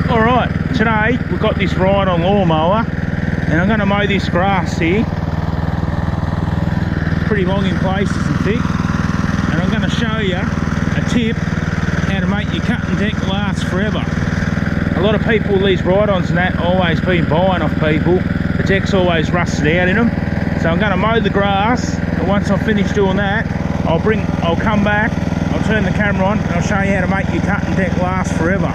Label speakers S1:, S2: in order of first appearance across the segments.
S1: Alright, today we've got this ride on lawnmower and I'm going to mow this grass here. It's pretty long in places and thick, and I'm going to show you a tip how to make your cutting deck last forever. A lot of people, these ride-ons and that, always been buying off people. The deck's always rusted out in them. So I'm going to mow the grass, and once I've finished doing that, I'll come back, I'll turn the camera on, and I'll show you how to make your cutting deck last forever.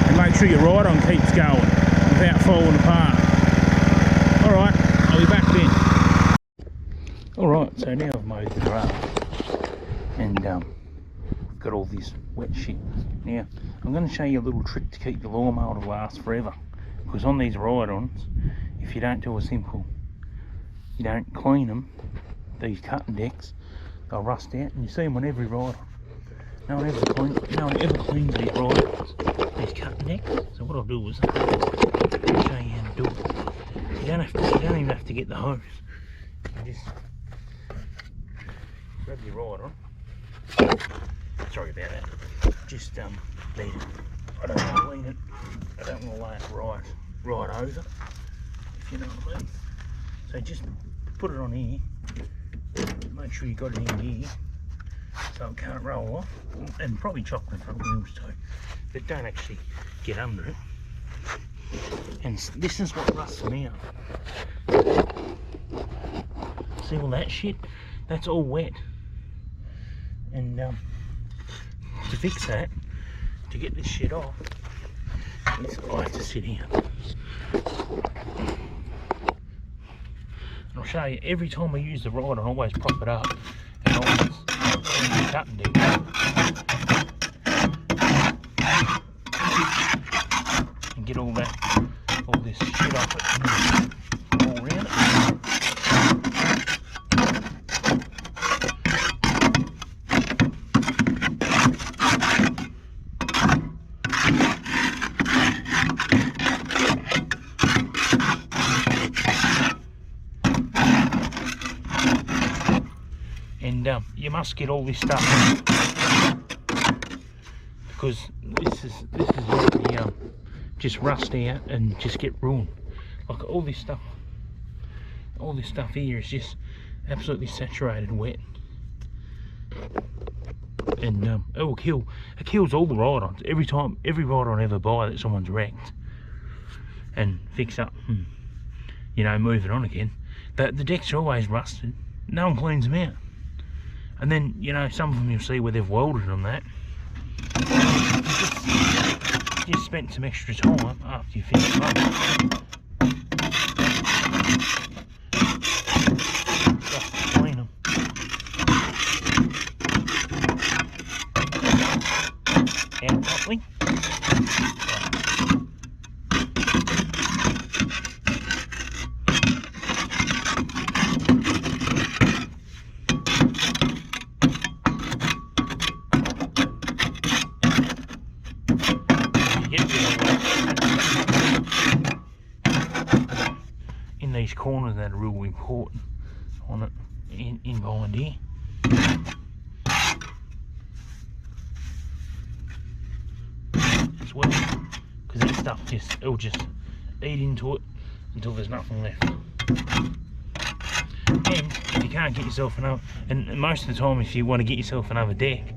S1: And make sure your ride-on keeps going without falling apart. Alright, I'll be back then. Alright, so now I've mowed the grass and got all this wet shit. Now, I'm going to show you a little trick to keep your lawnmower to last forever. Because on these ride-ons, if you don't do a simple, you don't clean them, these cutting decks, they'll rust out, and you see them on every ride-on. No one ever cleans these ride-ons, these cutting decks. So what I'll do is, I'll show you how to do it. You don't even have to get the hose. You just grab your ride-on. Sorry about that. Just lean it. I don't want to lean it. I don't want to lay it right over, if you know what I mean. So just put it on here. Make sure you got it in here, so it can't roll off. And probably chocolate front wheels too, but don't actually get under it. And this is what rusts them out. See all that shit? That's all wet. And to fix that, to get this shit off, this guy has to sit here. And I'll show you, every time I use the rod, I always prop it up and always cut and dig. And get all this shit off it, all around it. And you must get all this stuff in, because this is where the just rust out and just get ruined. Like all this stuff here is just absolutely saturated wet, and it will kill. It kills all the ride-ons. Every ride-on I ever buy that someone's wrecked and fix up, and, you know, move it on again. The decks are always rusted. No one cleans them out. And then, you know, some of them you'll see where they've welded them that. Just spent some extra time after you finish them. Just to clean them. Out properly. In these corners that are real important on it, in behind here. As well, because that stuff it'll just eat into it until there's nothing left. And if you can't get yourself another, and most of the time if you want to get yourself another deck,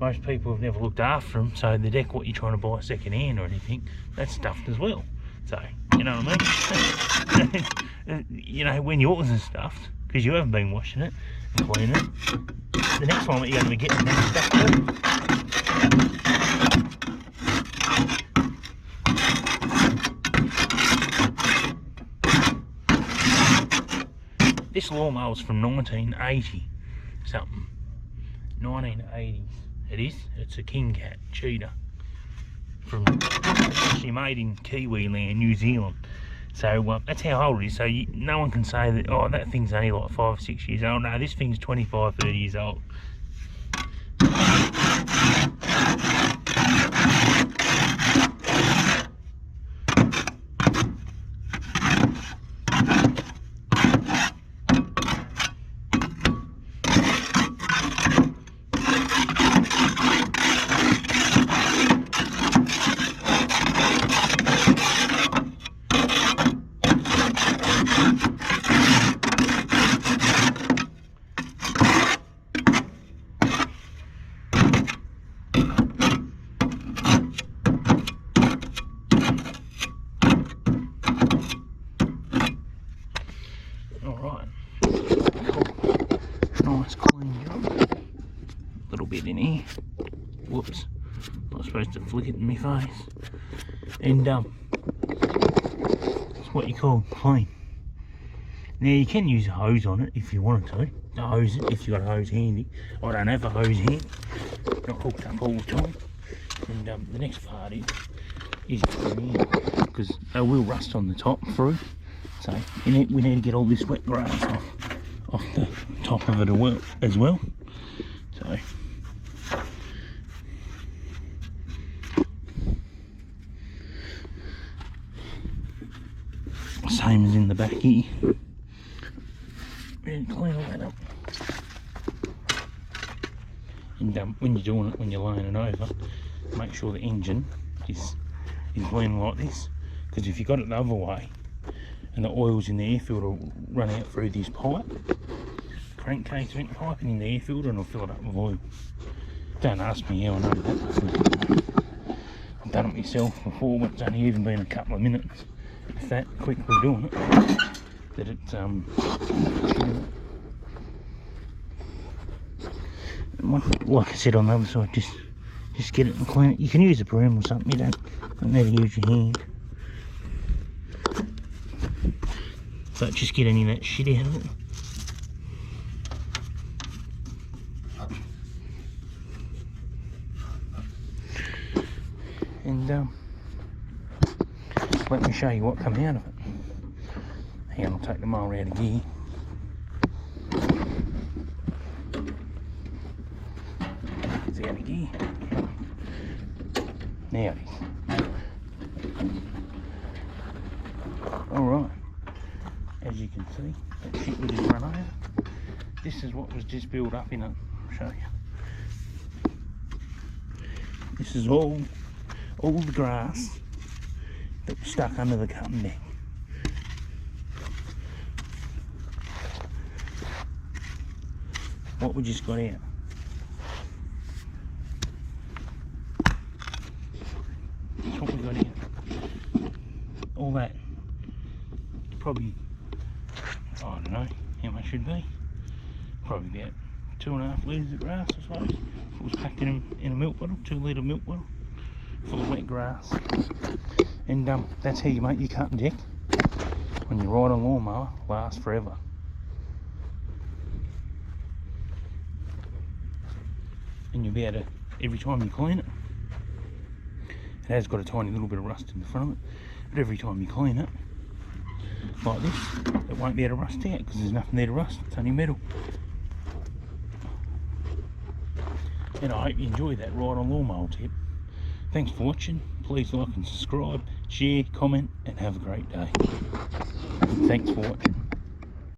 S1: most people have never looked after them, so the deck what you're trying to buy second hand or anything, that's stuffed as well. So, you know what I mean? You know, when yours is stuffed, because you haven't been washing it and cleaning it, the next one that you're going to be getting that stuff too. This lawnmower's from 1980 something. 1980s. It is. It's a King Cat cheetah. Actually made in Kiwi land, New Zealand. So that's how old it is. So no one can say that, oh, that thing's only like 5 or 6 years old. No, this thing's 25, 30 years old. in here. Whoops, not supposed to flick it in my face. And it's what you call clean. Now you can use a hose on it if you wanted to hose it, if you've got a hose handy. I don't have a hose here, not hooked up all the time. And the next part is because they will rust on the top through, so we need to get all this wet grass off the top of it as well. So same as in the back here. And clean all that up. And when you're doing it, when you're laying it over, make sure the engine is blending like this, because if you got it the other way and the oil's in the air filter will run out through this pipe, crankcase vent pipe, and in the air filter, and it'll fill it up with oil. Don't ask me how I know that. I've done it myself before, but it's only even been a couple of minutes. It's that quickly doing it that it's like I said on the other side, just get it and clean it. You can use a broom or something, you don't need to use your hand. But just get any of that shit out of it. And let me show you what come out of it. Hang on, I'll take the mower out of gear. It's out of gear. Now it is. Alright, as you can see, that shit we just run over. This is what was just built up in it. I'll show you. This is all the grass that was stuck under the cutting deck. What we just got out. That's what we got out. All that. Probably, I don't know how much should be. Probably about 2.5 litres of grass, I suppose. If it was packed in a milk bottle, 2 litre milk bottle, full of wet grass. And that's how you make your cutting deck when you ride a lawnmower, lasts forever. And you'll be able to, every time you clean it, it has got a tiny little bit of rust in the front of it, but every time you clean it like this, it won't be able to rust out because there's nothing there to rust, it's only metal. And I hope you enjoyed that ride on lawnmower tip. Thanks for watching. Please like and subscribe, share, comment, and have a great day. Thanks for watching.